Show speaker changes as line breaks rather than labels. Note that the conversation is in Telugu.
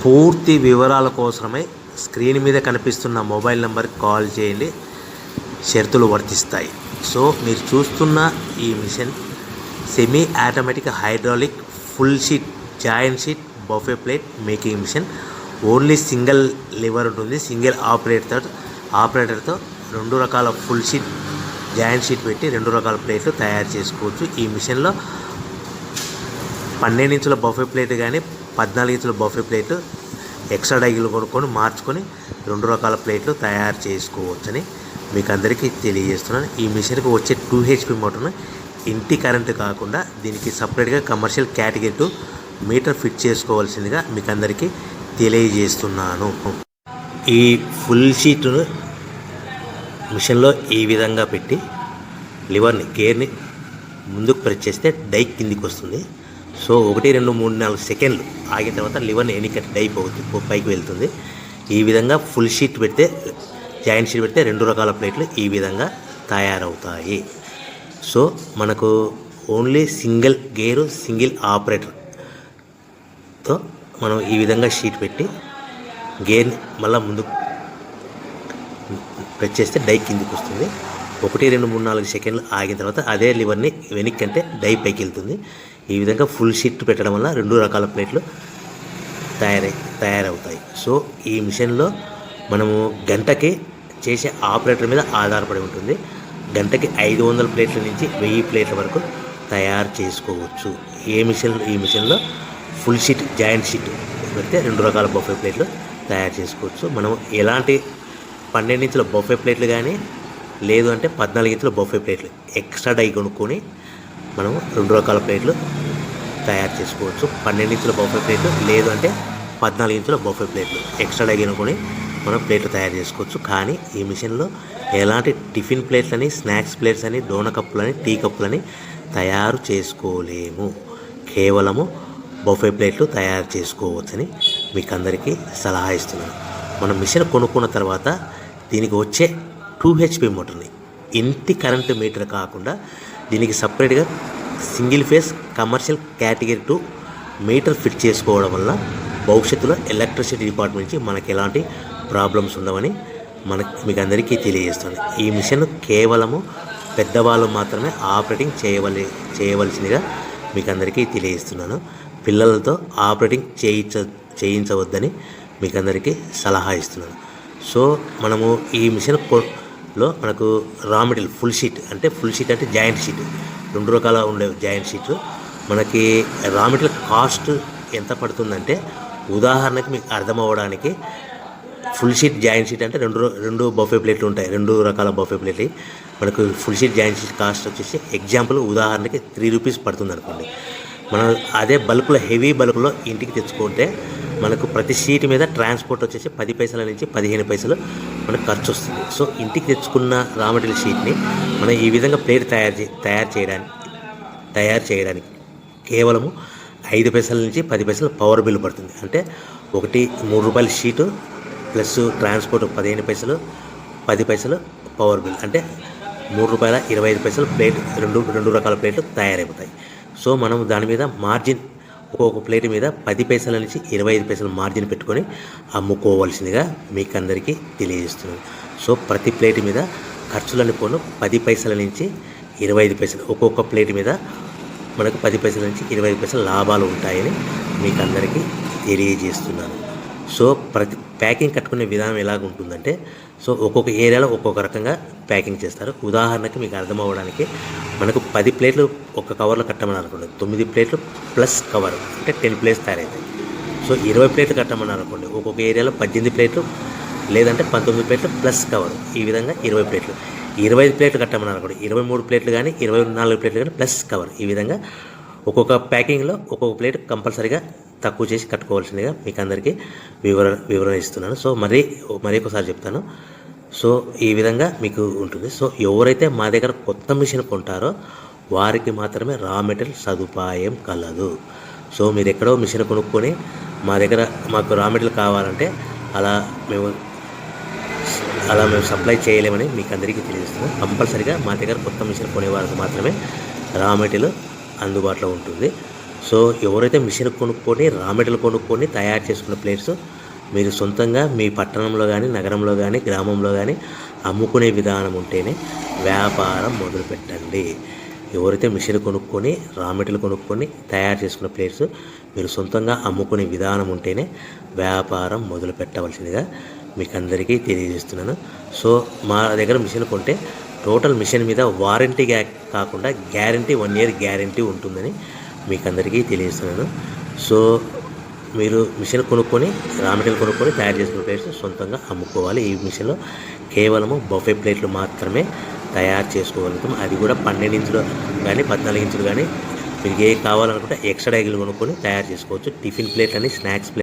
పూర్తి వివరాల కోసమై స్క్రీన్ మీద కనిపిస్తున్న మొబైల్ నెంబర్కి కాల్ చేయండి. షరతులు వర్తిస్తాయి. సో మీరు చూస్తున్న ఈ machine semi automatic hydraulic full sheet joint sheet buffet plate making machine. Only single lever ఉంటుంది. సింగిల్ ఆపరేటర్తో 2 రకాల ఫుల్ షీట్ జాయింట్ షీట్ పెట్టి 2 రకాల ప్లేట్లు తయారు చేసుకోవచ్చు. ఈ మిషన్లో 12 ఇంచుల బఫే ప్లేట్ కానీ 14 ఇంచుల బఫే ప్లేట్ ఎక్స్ట్రా డైలు కొనుక్కొని మార్చుకొని 2 రకాల ప్లేట్లు తయారు చేసుకోవచ్చని మీకు అందరికీ తెలియజేస్తున్నాను. ఈ మిషన్కి వచ్చే 2 HP మోటార్ను ఇంటి కరెంటు కాకుండా దీనికి సపరేట్గా కమర్షియల్ కేటగిరీ 2 మీటర్ ఫిట్ చేసుకోవాల్సిందిగా మీకు అందరికీ తెలియజేస్తున్నాను. ఈ ఫుల్ షీట్ను మిషన్లో ఈ విధంగా పెట్టి లివర్ని గేర్ని ముందుకు ప్రెస్ చేస్తే డై కిందికి వస్తుంది. సో 1 2 3 4 సెకండ్లు ఆగిన తర్వాత లివర్ని ఎన్నికట్టి డై పైకి వెళ్తుంది. ఈ విధంగా ఫుల్ షీట్ పెడితే జాయింట్ షీట్ పెడితే 2 రకాల ప్లేట్లు ఈ విధంగా తయారవుతాయి. సో మనకు ఓన్లీ సింగిల్ గేరు సింగిల్ ఆపరేటర్తో మనం ఈ విధంగా షీట్ పెట్టి గేర్ని మళ్ళీ ముందుకు ప్రెస్ చేస్తే డై కిందికి వస్తుంది. 1 2 3 4 సెకండ్లు ఆగిన తర్వాత అదే లివర్ని వెనక్కి అంటే డై పైకి వెళ్తుంది. ఈ విధంగా ఫుల్ షీట్ పెట్టడం వల్ల 2 రకాల ప్లేట్లు తయారవుతాయి. సో ఈ మిషన్లో మనము గంటకి చేసే ఆపరేటర్ మీద ఆధారపడి ఉంటుంది. గంటకి 500 ప్లేట్ల నుంచి 1000 ప్లేట్ల వరకు తయారు చేసుకోవచ్చు. ఈ మిషన్లో ఫుల్ షీట్ జాయింట్ షీట్ పెడితే 2 రకాల బఫే ప్లేట్లు తయారు చేసుకోవచ్చు. మనం ఎలాంటి 12 ఇంచుల బఫే ప్లేట్లు కానీ లేదు అంటే 14 ఇంచుల బఫే ప్లేట్లు ఎక్స్ట్రా డై కొనుక్కొని మనం 2 రకాల ప్లేట్లు తయారు చేసుకోవచ్చు. 12 ఇంచుల బఫే ప్లేట్లు లేదు అంటే 14 ఇంచుల బఫే ప్లేట్లు ఎక్స్ట్రా డై కొనుక్కొని మనం ప్లేట్లు తయారు చేసుకోవచ్చు. కానీ ఈ మిషన్లో ఎలాంటి టిఫిన్ ప్లేట్లని స్నాక్స్ ప్లేట్స్ అని డోనా కప్పులని టీ కప్పులని తయారు చేసుకోలేము. కేవలము బఫే ప్లేట్లు తయారు చేసుకోవచ్చని మీకు అందరికీ సలహా ఇస్తున్నాను. మనం మిషన్ కొనుక్కున్న తర్వాత దీనికి వచ్చే 2 HP మోటార్ని ఇంటి కరెంటు మీటర్ కాకుండా దీనికి సపరేట్గా single phase commercial category 2 metre fit చేసుకోవడం వల్ల భవిష్యత్తులో ఎలక్ట్రిసిటీ డిపార్ట్మెంట్ నుంచి మనకి ఎలాంటి ప్రాబ్లమ్స్ ఉండవని మీకు అందరికీ తెలియజేస్తుంది. ఈ మిషన్ కేవలము పెద్దవాళ్ళు మాత్రమే ఆపరేటింగ్ చేయవలసిందిగా మీకు అందరికీ తెలియజేస్తున్నాను. పిల్లలతో ఆపరేటింగ్ చేయించవద్దని మీకు అందరికీ సలహా ఇస్తున్నాను. సో మనము ఈ మిషన్లో మనకు రా మెటీరియల్ ఫుల్ షీట్ అంటే జాయింట్ షీట్ 2 రకాల ఉండే జాయింట్ షీట్లు మనకి రా మెటీరియల్ కాస్ట్ ఎంత పడుతుందంటే ఉదాహరణకి మీకు అర్థం అవ్వడానికి ఫుల్ షీట్ జాయింట్ షీట్ అంటే 2 బఫే ప్లేట్లు ఉంటాయి. 2 రకాల బఫే ప్లేట్లు మనకు full sheet joint sheet cost వచ్చేసి ఎగ్జాంపుల్ ఉదాహరణకి 3 రూపీస్ పడుతుంది అనుకోండి. మనం అదే బల్క్లో హెవీ బల్క్లో ఇంటికి తెచ్చుకుంటే మనకు ప్రతి షీట్ మీద ట్రాన్స్పోర్ట్ వచ్చేసి 10 పైసల నుంచి 15 పైసలు మనకు ఖర్చు వస్తుంది. సో ఇంటికి తెచ్చుకున్న రా మెటీరియల్ షీట్ని మనం ఈ విధంగా ప్లేట్ తయారు చేయడానికి కేవలము 5 పైసల నుంచి 10 పైసలు పవర్ బిల్ పడుతుంది. అంటే 3 రూపాయల షీటు ప్లస్ ట్రాన్స్పోర్ట్ 15 పైసలు 10 పైసలు పవర్ బిల్ అంటే 3 రూపాయల 25 పైసలు ప్లేట్ 2 రకాల ప్లేట్లు తయారైపోతాయి. సో మనం దాని మీద మార్జిన్ ఒక్కొక్క ప్లేట్ మీద 10 పైసల నుంచి 25 పైసలు మార్జిన్ పెట్టుకొని అమ్ముకోవాల్సిందిగా మీకు అందరికీ తెలియజేస్తున్నాను. సో ప్రతి ప్లేట్ మీద ఖర్చులని పోను 10 పైసల నుంచి 25 పైసలు ఒక్కొక్క ప్లేట్ మీద మనకు 10 పైసల నుంచి 25 పైసలు లాభాలు ఉంటాయని మీకు అందరికీ తెలియజేస్తున్నాను. సో ప్రతి ప్యాకింగ్ కట్టుకునే విధానం ఎలాగ ఉంటుందంటే సో ఒక్కొక్క ఏరియాలో ఒక్కొక్క రకంగా ప్యాకింగ్ చేస్తారు. ఉదాహరణకి మీకు అర్థం అవ్వడానికి మనకు 10 ప్లేట్లు ఒక కవర్లో కట్టమని అనుకోండి, 9 ప్లేట్లు ప్లస్ కవర్ అంటే 10 ప్లేట్స్ తయారవుతాయి. సో 20 ప్లేట్లు కట్టమని అనుకోండి, ఒక్కొక్క ఏరియాలో 18 ప్లేట్లు లేదంటే 19 ప్లేట్లు ప్లస్ కవర్ ఈ విధంగా 20 ప్లేట్లు. 25 ప్లేట్లు కట్టమని అనుకోండి, 23 ప్లేట్లు కానీ 24 ప్లేట్లు కానీ ప్లస్ కవర్ ఈ విధంగా ఒక్కొక్క ప్యాకింగ్లో ఒక్కొక్క ప్లేట్ కంపల్సరీగా తక్కువ చేసి కట్టుకోవాల్సిందిగా మీకు అందరికీ వివరణ ఇస్తున్నాను. సో మరీ ఒకసారి చెప్తాను. సో ఈ విధంగా మీకు ఉంటుంది. సో ఎవరైతే మా దగ్గర కొత్త మిషన్ కొంటారో వారికి మాత్రమే రా మెటీరియల్ సదుపాయం కలదు. సో మీరు ఎక్కడో మిషన్ కొనుక్కొని మాకు రా మెటీరియల్ కావాలంటే అలా మేము సప్లై చేయలేమని మీకు అందరికీ తెలియజేస్తున్నాం. కంపల్సరీగా మా దగ్గర కొత్త మిషన్ కొనే వారికి మాత్రమే రా మెటీరియల్ అందుబాటులో ఉంటుంది. సో ఎవరైతే మిషన్ కొనుక్కొని రా మెటీరియల్ కొనుక్కొని తయారు చేసుకున్న ప్లేట్స్ మీరు సొంతంగా మీ పట్టణంలో కానీ నగరంలో కానీ గ్రామంలో కానీ అమ్ముకునే విధానం ఉంటేనే వ్యాపారం మొదలుపెట్టండి. ఎవరైతే మిషన్ కొనుక్కొని రా మెటీరియల్ కొనుక్కొని తయారు చేసుకున్న ప్లేట్స్ మీరు సొంతంగా అమ్ముకునే విధానం ఉంటేనే వ్యాపారం మొదలు పెట్టవలసిందిగా మీకు అందరికీ తెలియజేస్తున్నాను. సో మా దగ్గర మిషన్ కొంటే టోటల్ మిషన్ మీద వారంటీ కాకుండా గ్యారంటీ 1 year గ్యారంటీ ఉంటుందని మీకు అందరికీ తెలియజేస్తున్నాను. సో మీరు మిషన్ కొనుక్కొని రా మెటీరియల్ కొనుక్కొని తయారు చేసుకున్న ప్లేట్స్ సొంతంగా అమ్ముకోవాలి. ఈ మిషన్లో కేవలము బఫే ప్లేట్లు మాత్రమే తయారు చేసుకోగలుగుతాం. అది కూడా 12 ఇంచులు కానీ 14 ఇంచులు కానీ మీకు ఏ కావాలనుకుంటే ఎక్స్ట్రా డైగులు కొనుక్కొని తయారు చేసుకోవచ్చు. టిఫిన్ ప్లేట్ అని స్నాక్స్ ప్లేట్